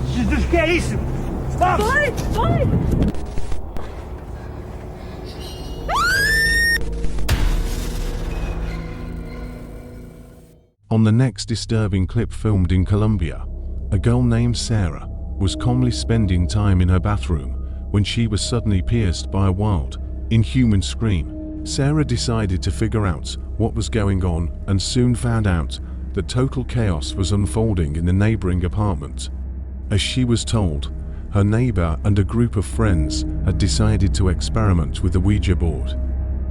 Jesus, que é isso? Vamos! Vai, vai! On the next disturbing clip filmed in Colombia, a girl named Sarah was calmly spending time in her bathroom when she was suddenly pierced by a wild, inhuman scream. Sarah decided to figure out what was going on and soon found out that total chaos was unfolding in the neighboring apartment. As she was told, her neighbor and a group of friends had decided to experiment with the Ouija board.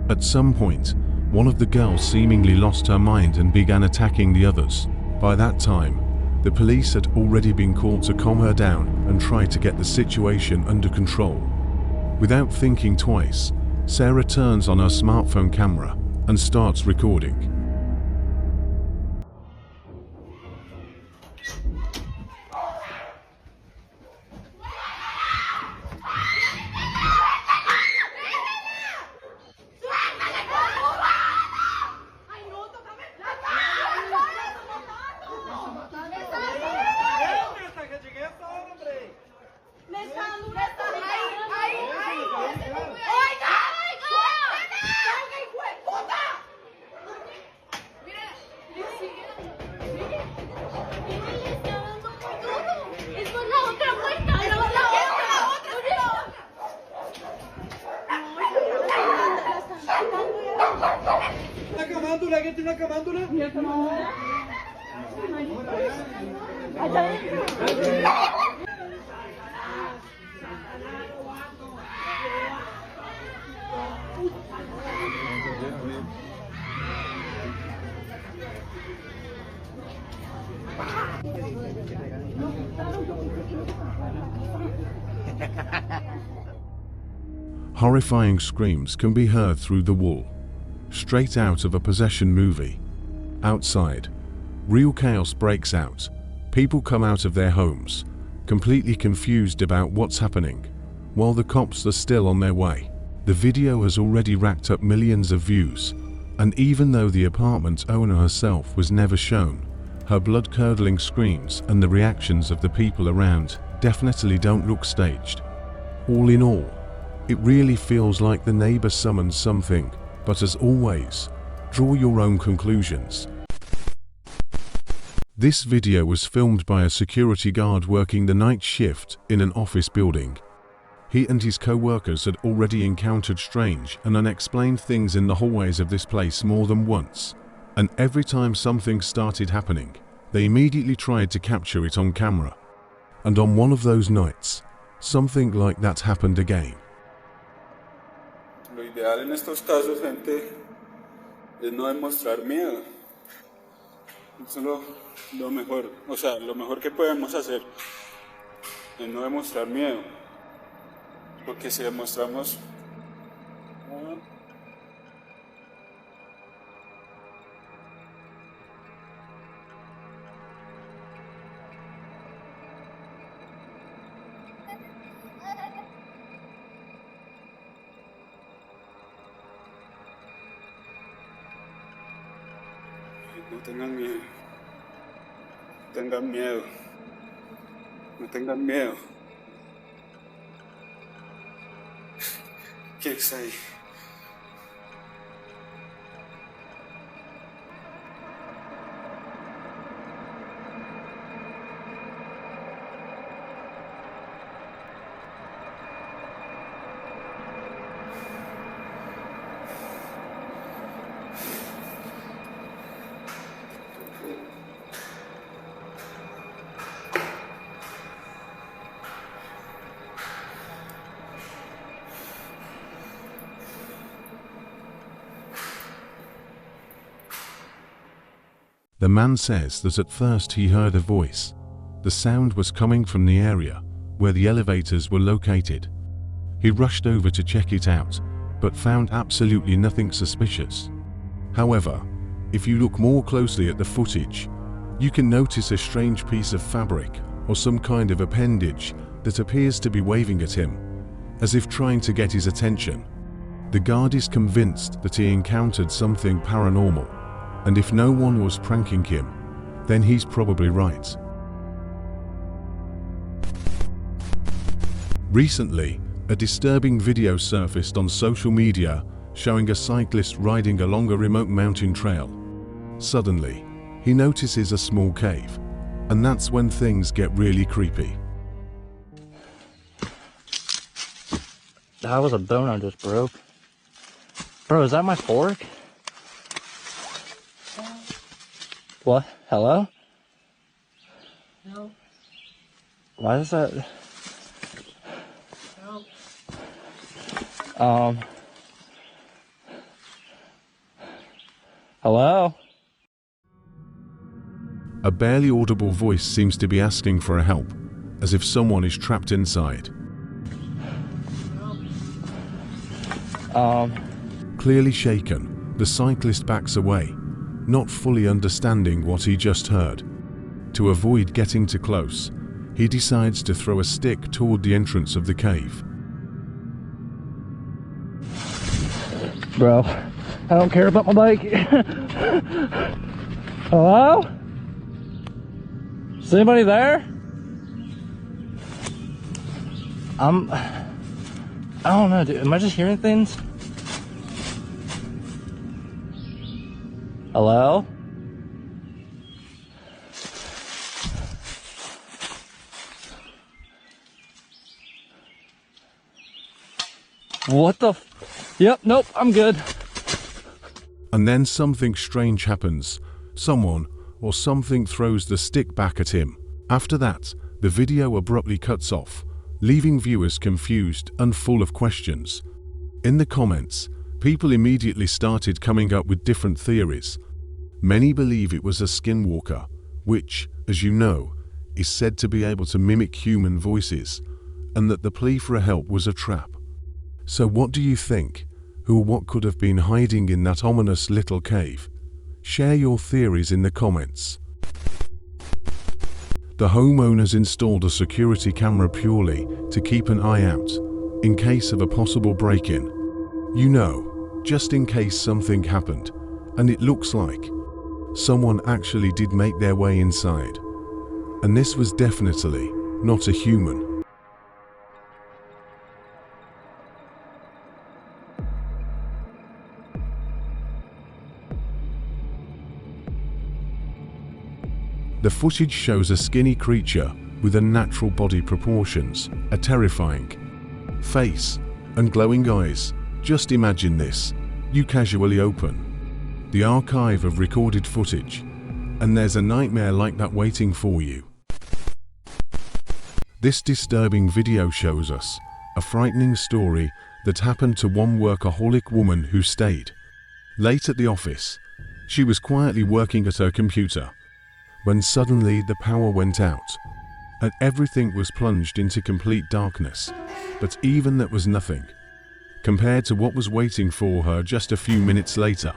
At some point, one of the girls seemingly lost her mind and began attacking the others. By that time, the police had already been called to calm her down and try to get the situation under control. Without thinking twice, Sarah turns on her smartphone camera and starts recording. Horrifying screams can be heard through the wall, straight out of a possession movie. Outside, real chaos breaks out. People come out of their homes, completely confused about what's happening, while the cops are still on their way. The video has already racked up millions of views, and even though the apartment owner herself was never shown, her blood-curdling screams and the reactions of the people around definitely don't look staged. All in all, it really feels like the neighbor summoned something, but as always, draw your own conclusions. This video was filmed by a security guard working the night shift in an office building. He and his co-workers had already encountered strange and unexplained things in the hallways of this place more than once, and every time something started happening, they immediately tried to capture it on camera. And on one of those nights, something like that happened again. Lo ideal en estos casos, gente, es no demostrar miedo. Eso es lo mejor, o sea, lo mejor que podemos hacer es no demostrar miedo. Porque si demostramos... No tengan miedo. No tengan miedo. No tengan miedo. ¿Quién está ahí? The man says that at first he heard a voice. The sound was coming from the area where the elevators were located. He rushed over to check it out, but found absolutely nothing suspicious. However, if you look more closely at the footage, you can notice a strange piece of fabric or some kind of appendage that appears to be waving at him, as if trying to get his attention. The guard is convinced that he encountered something paranormal, And if no one was pranking him, then he's probably right. Recently, a disturbing video surfaced on social media showing a cyclist riding along a remote mountain trail. Suddenly, he notices a small cave, and that's when things get really creepy. That was a bone I just broke. Bro, is that my fork? What? Hello? No. Why is that? No. Hello? A barely audible voice seems to be asking for help, as if someone is trapped inside. Clearly shaken, the cyclist backs away, not fully understanding what he just heard. To avoid getting too close, he decides to throw a stick toward the entrance of the cave. Bro, I don't care about my bike. Hello? Is anybody there? I don't know, dude. Am I just hearing things? Hello? What the Yep, nope, I'm good. And then something strange happens. Someone or something throws the stick back at him. After that, the video abruptly cuts off, leaving viewers confused and full of questions. In the comments, people immediately started coming up with different theories. Many believe it was a skinwalker, which, as you know, is said to be able to mimic human voices, and that the plea for help was a trap. So what do you think? Who or what could have been hiding in that ominous little cave? Share your theories in the comments. The homeowners installed a security camera purely to keep an eye out, in case of a possible break-in. You know, just in case something happened, and it looks like someone actually did make their way inside. And this was definitely not a human. The footage shows a skinny creature with unnatural body proportions, a terrifying face, and glowing eyes. Just imagine this. You casually open the archive of recorded footage, and there's a nightmare like that waiting for you. This disturbing video shows us a frightening story that happened to one workaholic woman who stayed late at the office. She was quietly working at her computer when suddenly the power went out and everything was plunged into complete darkness. But even that was nothing compared to what was waiting for her just a few minutes later.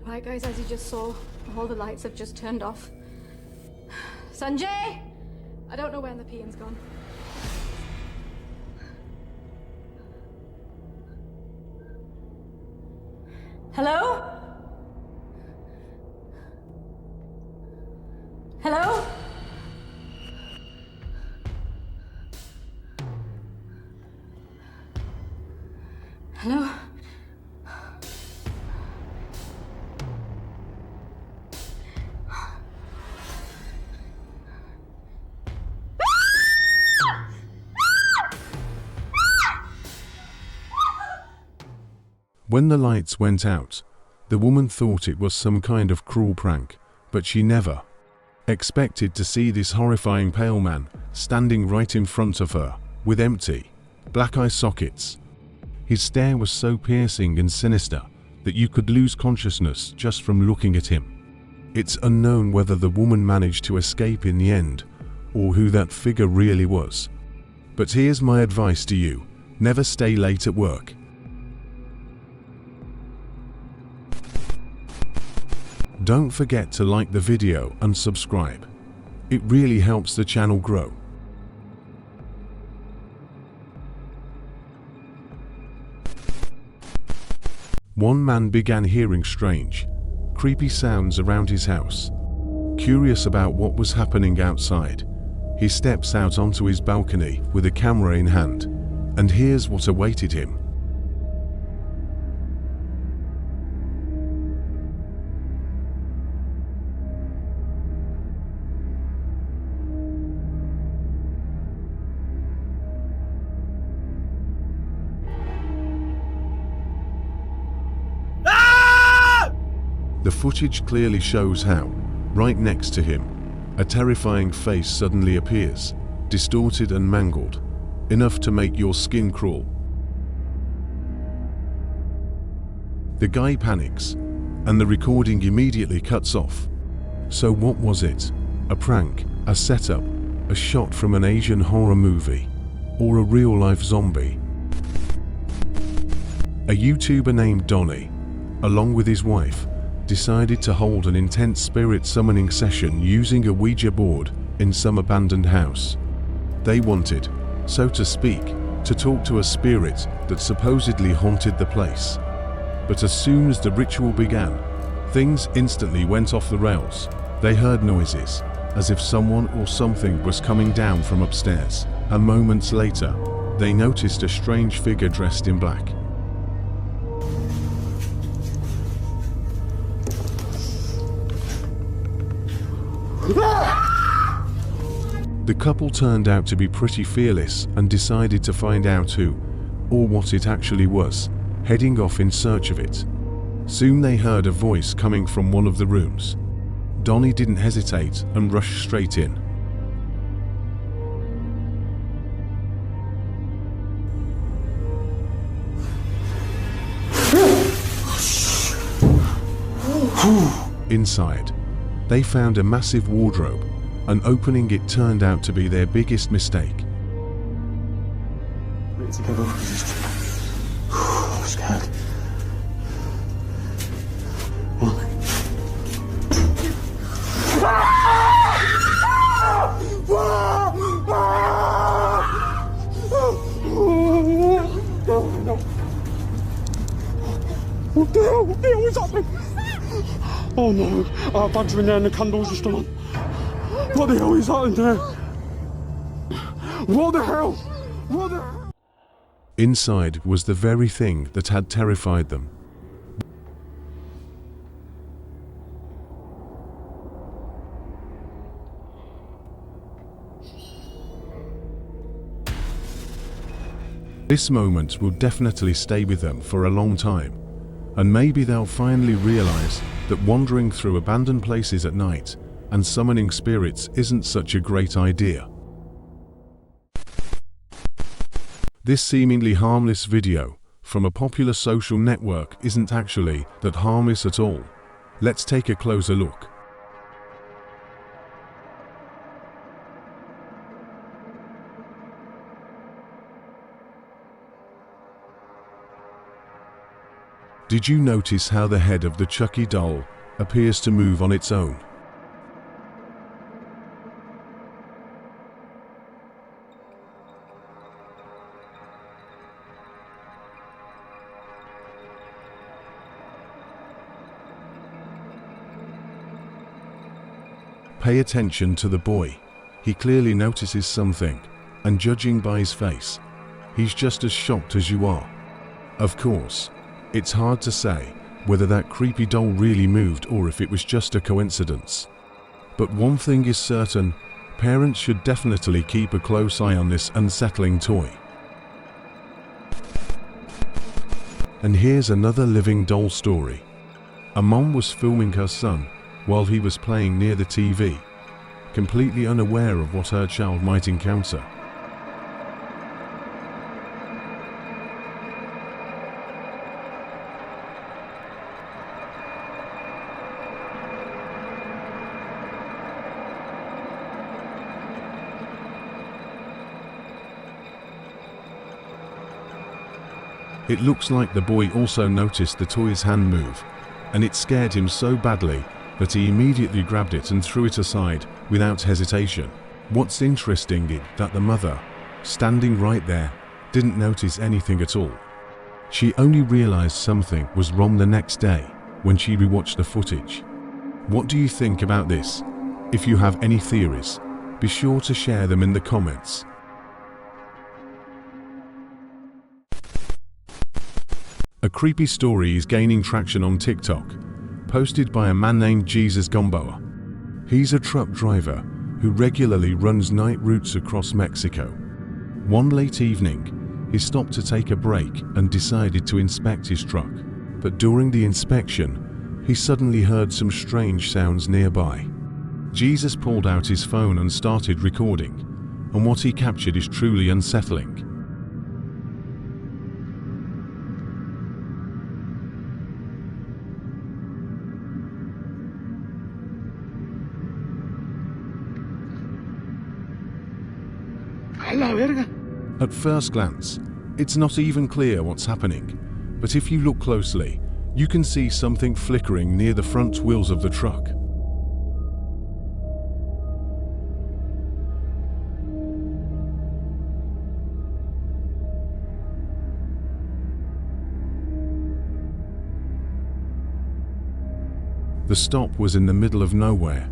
Right, guys, as you just saw, all the lights have just turned off. Sanjay! I don't know where the peon's gone. Hello? Hello? Hello? When the lights went out, the woman thought it was some kind of cruel prank, but she never expected to see this horrifying pale man standing right in front of her, with empty, black eye sockets. His stare was so piercing and sinister that you could lose consciousness just from looking at him. It's unknown whether the woman managed to escape in the end, or who that figure really was. But here's my advice to you: never stay late at work. Don't forget to like the video and subscribe. It really helps the channel grow. One man began hearing strange, creepy sounds around his house. Curious about what was happening outside, he steps out onto his balcony with a camera in hand, and here's what awaited him. The footage clearly shows how, right next to him, a terrifying face suddenly appears, distorted and mangled, enough to make your skin crawl. The guy panics, and the recording immediately cuts off. So what was it? A prank, a setup, a shot from an Asian horror movie, or a real-life zombie? A YouTuber named Donnie, along with his wife, decided to hold an intense spirit summoning session using a Ouija board in some abandoned house. They wanted, so to speak, to talk to a spirit that supposedly haunted the place. But as soon as the ritual began, things instantly went off the rails. They heard noises, as if someone or something was coming down from upstairs, and moments later, they noticed a strange figure dressed in black. The couple turned out to be pretty fearless and decided to find out who, or what it actually was, heading off in search of it. Soon they heard a voice coming from one of the rooms. Donnie didn't hesitate and rushed straight in. Inside, they found a massive wardrobe, and opening it turned out to be their biggest mistake. I'm scared. What the hell? What the hell is happening? Oh no, bugs are in there and the candles are still on. What the hell is that in there? What the hell? What the hell? Inside was the very thing that had terrified them. This moment will definitely stay with them for a long time, and maybe they'll finally realize that wandering through abandoned places at night and summoning spirits isn't such a great idea. This seemingly harmless video from a popular social network isn't actually that harmless at all. Let's take a closer look. Did you notice how the head of the Chucky doll appears to move on its own? Pay attention to the boy. He clearly notices something, and judging by his face, he's just as shocked as you are. Of course, it's hard to say whether that creepy doll really moved or if it was just a coincidence. But one thing is certain, parents should definitely keep a close eye on this unsettling toy. And here's another living doll story. A mom was filming her son while he was playing near the TV, completely unaware of what her child might encounter. It looks like the boy also noticed the toy's hand move, and it scared him so badly that he immediately grabbed it and threw it aside without hesitation. What's interesting is that the mother, standing right there, didn't notice anything at all. She only realized something was wrong the next day when she rewatched the footage. What do you think about this? If you have any theories, be sure to share them in the comments. A creepy story is gaining traction on TikTok, posted by a man named Jesus Gomboa. He's a truck driver who regularly runs night routes across Mexico. One late evening, he stopped to take a break and decided to inspect his truck. But during the inspection, he suddenly heard some strange sounds nearby. Jesus pulled out his phone and started recording, and what he captured is truly unsettling. At first glance, it's not even clear what's happening, but if you look closely, you can see something flickering near the front wheels of the truck. The stop was in the middle of nowhere,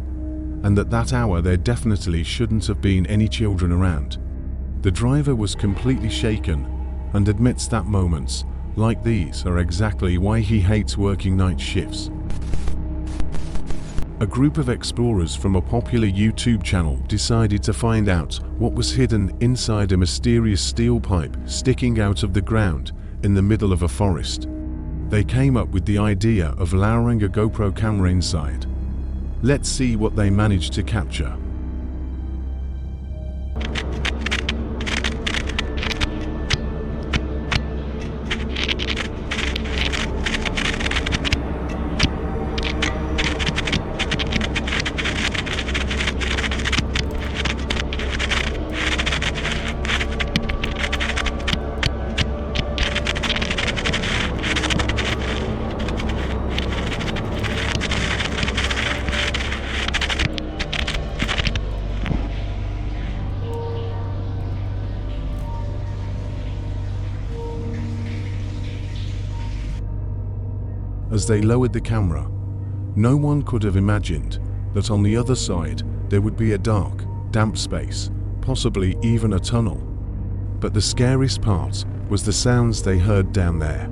and at that hour there definitely shouldn't have been any children around. The driver was completely shaken and admits that moments like these are exactly why he hates working night shifts. A group of explorers from a popular YouTube channel decided to find out what was hidden inside a mysterious steel pipe sticking out of the ground in the middle of a forest. They came up with the idea of lowering a GoPro camera inside. Let's see what they managed to capture. As they lowered the camera, no one could have imagined that on the other side there would be a dark, damp space, possibly even a tunnel. But the scariest part was the sounds they heard down there.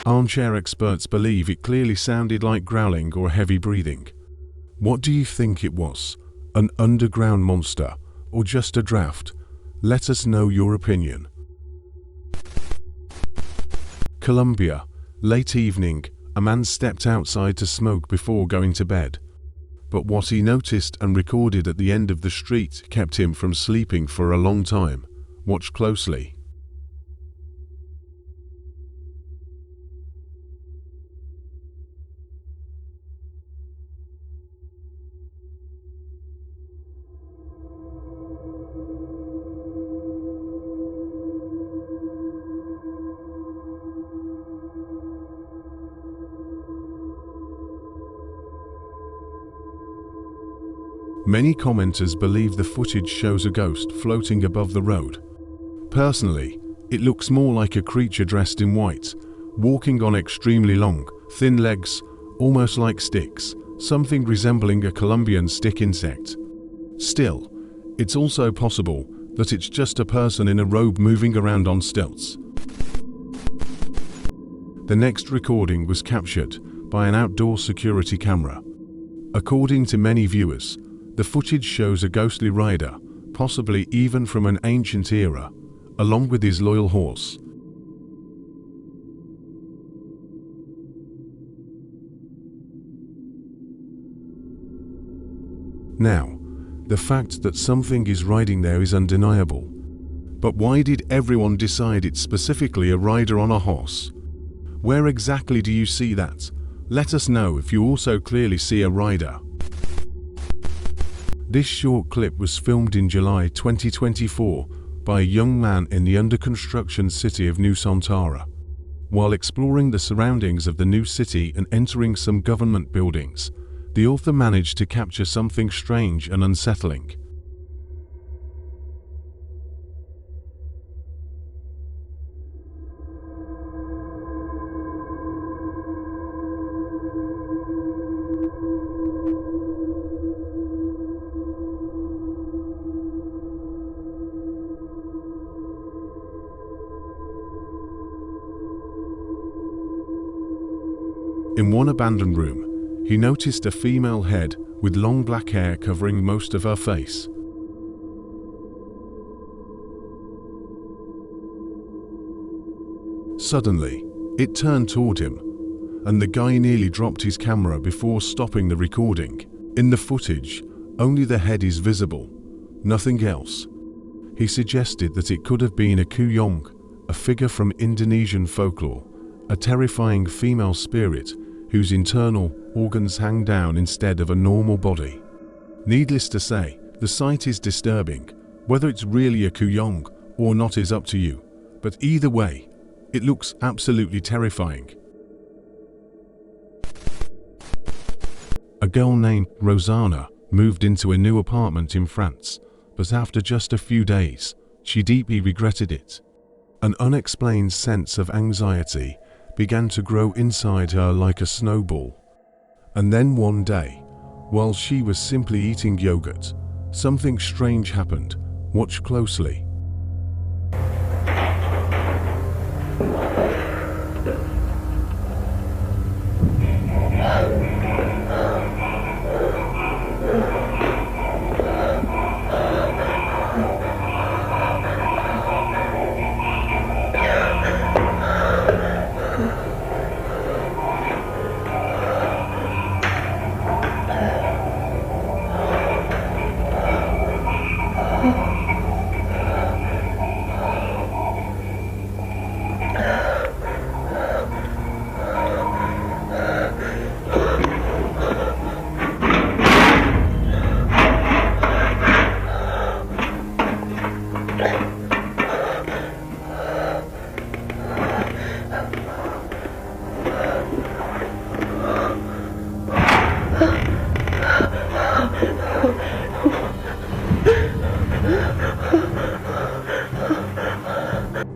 Armchair experts believe it clearly sounded like growling or heavy breathing. What do you think it was? An underground monster or just a draft? Let us know your opinion. Colombia, late evening, a man stepped outside to smoke before going to bed. But what he noticed and recorded at the end of the street kept him from sleeping for a long time. Watch closely. Many commenters believe the footage shows a ghost floating above the road. Personally, it looks more like a creature dressed in white, walking on extremely long, thin legs, almost like sticks, something resembling a Colombian stick insect. Still, it's also possible that it's just a person in a robe moving around on stilts. The next recording was captured by an outdoor security camera. According to many viewers, the footage shows a ghostly rider, possibly even from an ancient era, along with his loyal horse. Now, the fact that something is riding there is undeniable. But why did everyone decide it's specifically a rider on a horse? Where exactly do you see that? Let us know if you also clearly see a rider. This short clip was filmed in July 2024 by a young man in the under-construction city of New Santara. While exploring the surroundings of the new city and entering some government buildings, the author managed to capture something strange and unsettling. In one abandoned room, he noticed a female head with long black hair covering most of her face. Suddenly, it turned toward him, and the guy nearly dropped his camera before stopping the recording. In the footage, only the head is visible, nothing else. He suggested that it could have been a kuyong, a figure from Indonesian folklore, a terrifying female spirit whose internal organs hang down instead of a normal body. Needless to say, the sight is disturbing. Whether it's really a kuyong or not is up to you, but either way, it looks absolutely terrifying. A girl named Rosanna moved into a new apartment in France, but after just a few days, she deeply regretted it. An unexplained sense of anxiety began to grow inside her like a snowball. And then one day, while she was simply eating yogurt, something strange happened. Watch closely.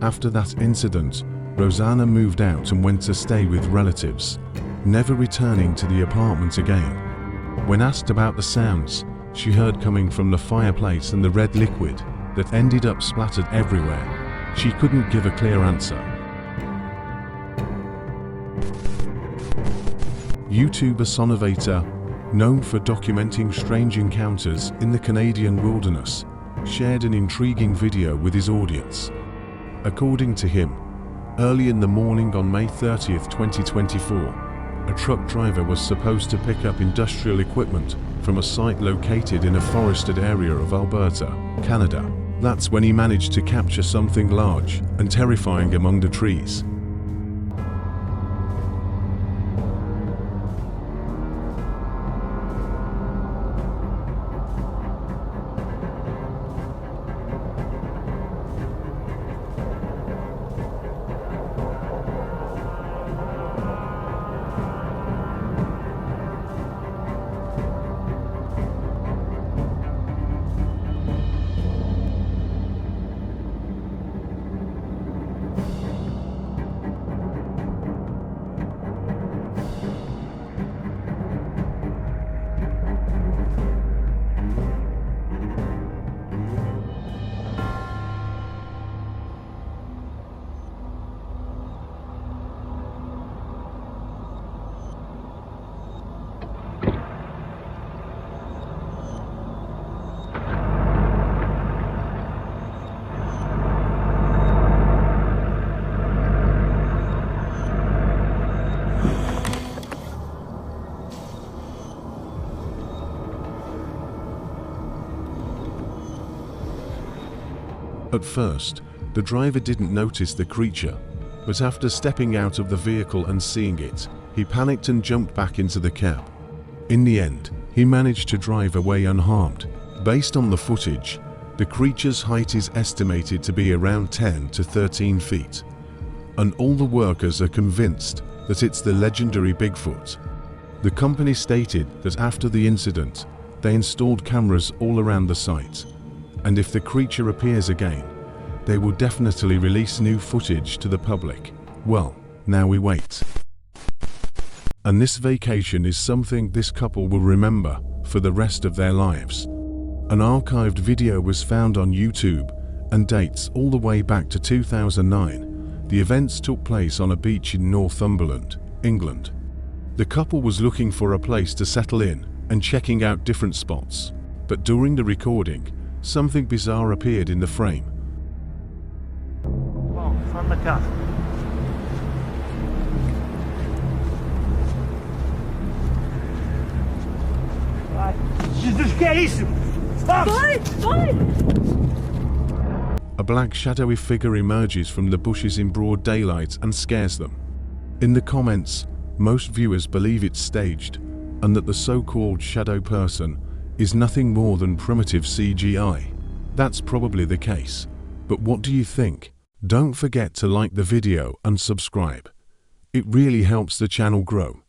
After that incident, Rosanna moved out and went to stay with relatives, never returning to the apartment again. When asked about the sounds she heard coming from the fireplace and the red liquid that ended up splattered everywhere, she couldn't give a clear answer. YouTuber Sonovator, known for documenting strange encounters in the Canadian wilderness, shared an intriguing video with his audience. According to him, early in the morning on May 30th, 2024, a truck driver was supposed to pick up industrial equipment from a site located in a forested area of Alberta, Canada. That's when he managed to capture something large and terrifying among the trees. At first, the driver didn't notice the creature, but after stepping out of the vehicle and seeing it, he panicked and jumped back into the cab. In the end, he managed to drive away unharmed. Based on the footage, the creature's height is estimated to be around 10 to 13 feet, and all the workers are convinced that it's the legendary Bigfoot. The company stated that after the incident, they installed cameras all around the site, and if the creature appears again, they will definitely release new footage to the public. Well, now we wait. And this vacation is something this couple will remember for the rest of their lives. An archived video was found on YouTube and dates all the way back to 2009. The events took place on a beach in Northumberland, England. The couple was looking for a place to settle in and checking out different spots, but during the recording, something bizarre appeared in the frame. Oh, from the car. Jesus, que é isso? A black shadowy figure emerges from the bushes in broad daylight and scares them. In the comments, most viewers believe it's staged and that the so-called shadow person is nothing more than primitive CGI. That's probably the case. But what do you think? Don't forget to like the video and subscribe. It really helps the channel grow.